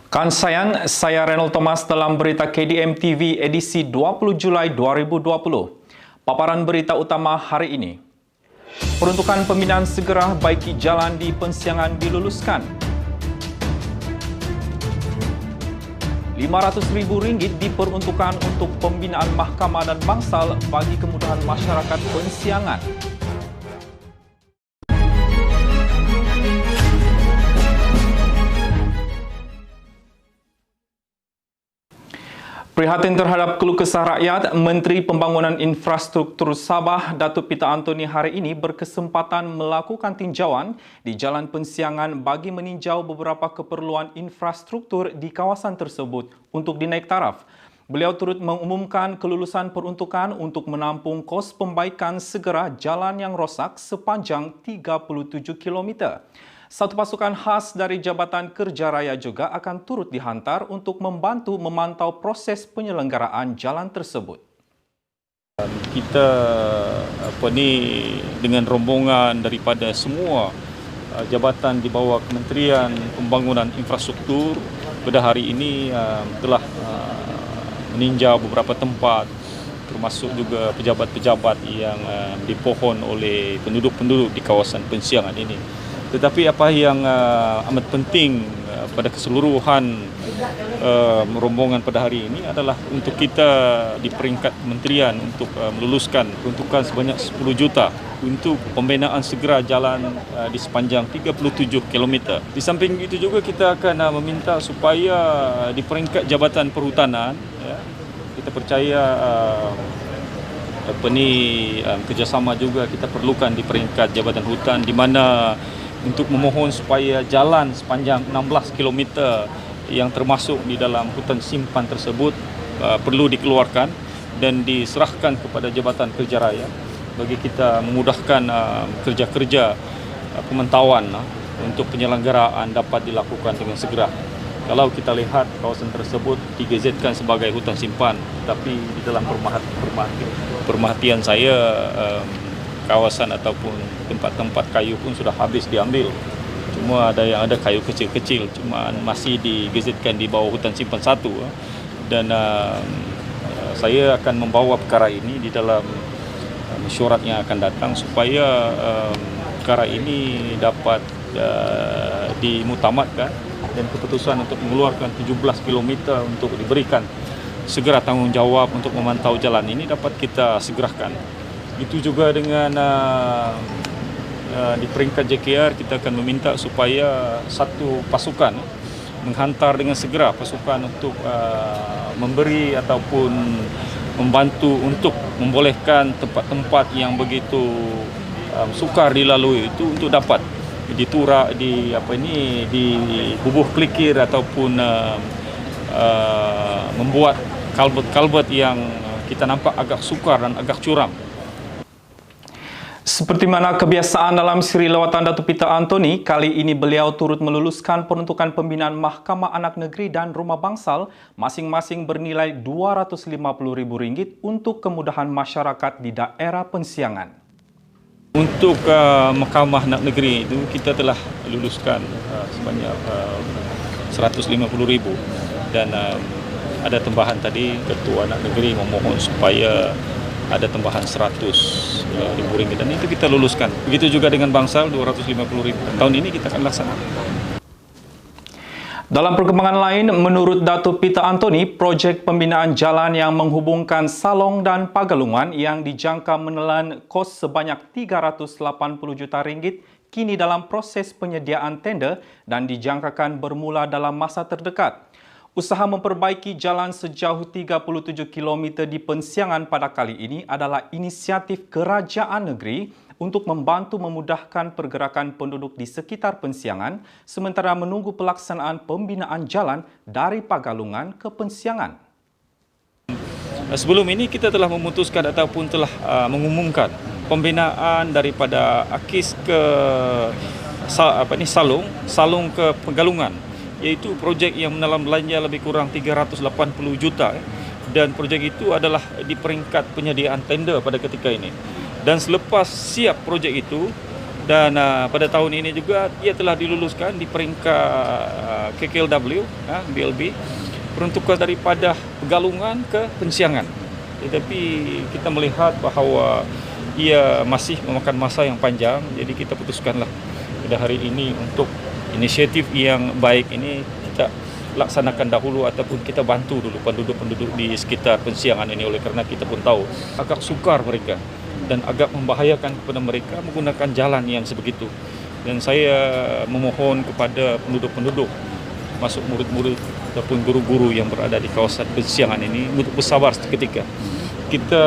Saya Renald Thomas dalam berita KDM TV edisi 20 Julai 2020. Paparan berita utama hari ini. Peruntukan pembinaan segera baiki jalan di Pensiangan diluluskan. RM500,000 diperuntukkan untuk pembinaan mahkamah dan bangsal bagi kemudahan masyarakat Pensiangan. Prihatin terhadap keluh kesah rakyat, Menteri Pembangunan Infrastruktur Sabah, Datuk Peter Anthony hari ini berkesempatan melakukan tinjauan di Jalan Pensiangan bagi meninjau beberapa keperluan infrastruktur di kawasan tersebut untuk dinaik taraf. Beliau turut mengumumkan kelulusan peruntukan untuk menampung kos pembaikan segera jalan yang rosak sepanjang 37 km. Satu pasukan khas dari Jabatan Kerja Raya juga akan turut dihantar untuk membantu memantau proses penyelenggaraan jalan tersebut. Kita dengan rombongan daripada semua jabatan di bawah Kementerian Pembangunan Infrastruktur pada hari ini telah meninjau beberapa tempat, termasuk juga pejabat-pejabat yang dipohon oleh penduduk-penduduk di kawasan Pensiangan ini. Tetapi apa yang amat penting pada keseluruhan rombongan pada hari ini adalah untuk kita di peringkat kementerian untuk meluluskan peruntukan sebanyak 10 juta untuk pembinaan segera jalan di sepanjang 37 km. Di samping itu juga kita akan meminta supaya di peringkat Jabatan Perhutanan, ya, kita percaya kerjasama juga kita perlukan di peringkat Jabatan Hutan, di mana untuk memohon supaya jalan sepanjang 16 km yang termasuk di dalam hutan simpan tersebut perlu dikeluarkan dan diserahkan kepada Jabatan Kerja Raya bagi kita memudahkan kerja-kerja pemantauan untuk penyelenggaraan dapat dilakukan dengan segera. Kalau kita lihat kawasan tersebut digazetkan sebagai hutan simpan, tapi di dalam perhatian saya kawasan ataupun tempat-tempat kayu pun sudah habis diambil. Cuma ada kayu kecil-kecil, cuma masih digazetkan di bawah hutan simpan 1. Dan saya akan membawa perkara ini di dalam mesyuarat yang akan datang supaya perkara ini dapat dimutamatkan dan keputusan untuk mengeluarkan 17 km untuk diberikan segera tanggungjawab untuk memantau jalan ini dapat kita segerakan. Itu juga dengan di peringkat JKR kita akan meminta supaya satu pasukan menghantar dengan segera pasukan untuk memberi ataupun membantu untuk membolehkan tempat-tempat yang begitu sukar dilalui itu untuk dapat diturak di bubuh klikir ataupun membuat kalbet-kalbet yang kita nampak agak sukar dan agak curam. Seperti mana kebiasaan dalam siri lawatan Datuk Peter Anthony, kali ini beliau turut meluluskan peruntukan pembinaan Mahkamah Anak Negeri dan Rumah Bangsal masing-masing bernilai RM250,000 untuk kemudahan masyarakat di daerah Pensiangan. Untuk Mahkamah Anak Negeri itu kita telah luluskan sebanyak RM150,000 dan ada tambahan tadi Ketua Anak Negeri memohon supaya ada tambahan RM100,000 dan itu kita luluskan. Begitu juga dengan bangsal RM250,000. Tahun ini kita akan laksanakan. Dalam perkembangan lain, menurut Datuk Peter Anthony, projek pembinaan jalan yang menghubungkan Salong dan Pagalungan yang dijangka menelan kos sebanyak RM380 juta kini dalam proses penyediaan tender dan dijangkakan bermula dalam masa terdekat. Usaha memperbaiki jalan sejauh 37 km di Pensiangan pada kali ini adalah inisiatif kerajaan negeri untuk membantu memudahkan pergerakan penduduk di sekitar Pensiangan sementara menunggu pelaksanaan pembinaan jalan dari Pagalungan ke Pensiangan. Sebelum ini kita telah memutuskan ataupun telah mengumumkan pembinaan daripada Akis ke Salong ke Pagalungan, iaitu projek yang menelan belanja lebih kurang 380 juta dan projek itu adalah di peringkat penyediaan tender pada ketika ini. Dan selepas siap projek itu, Dan pada tahun ini juga ia telah diluluskan di peringkat KKLW, BLB, peruntukan daripada Pegalungan ke Pensiangan. Tetapi kita melihat bahawa ia masih memakan masa yang panjang, jadi kita putuskanlah pada hari ini untuk inisiatif yang baik ini kita laksanakan dahulu ataupun kita bantu dulu penduduk-penduduk di sekitar Pensiangan ini, oleh kerana kita pun tahu agak sukar mereka dan agak membahayakan kepada mereka menggunakan jalan yang sebegitu. Dan saya memohon kepada penduduk-penduduk, masuk murid-murid ataupun guru-guru yang berada di kawasan Pensiangan ini untuk bersabar seketika. Kita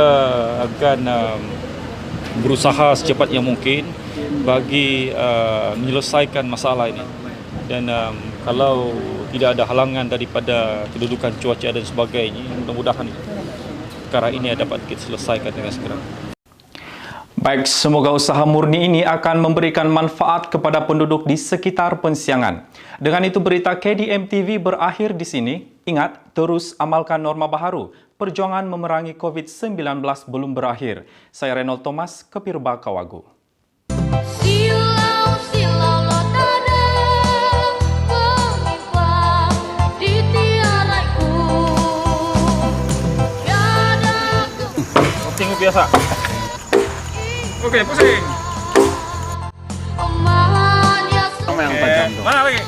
akan berusaha secepatnya mungkin bagi menyelesaikan masalah ini. Dan kalau tidak ada halangan daripada kedudukan cuaca dan sebagainya, mudah-mudahan perkara ini dapat kita selesaikan dengan segera. Baik, semoga usaha murni ini akan memberikan manfaat kepada penduduk di sekitar Pensiangan. Dengan itu berita KDM TV berakhir di sini. Ingat, terus amalkan norma baharu. Perjuangan memerangi COVID-19 belum berakhir. Saya Reynold Thomas, Kepirba Kawagu. Pusing biasa. Oke, pusing. Sama yang tajam tuh. Mana lagi?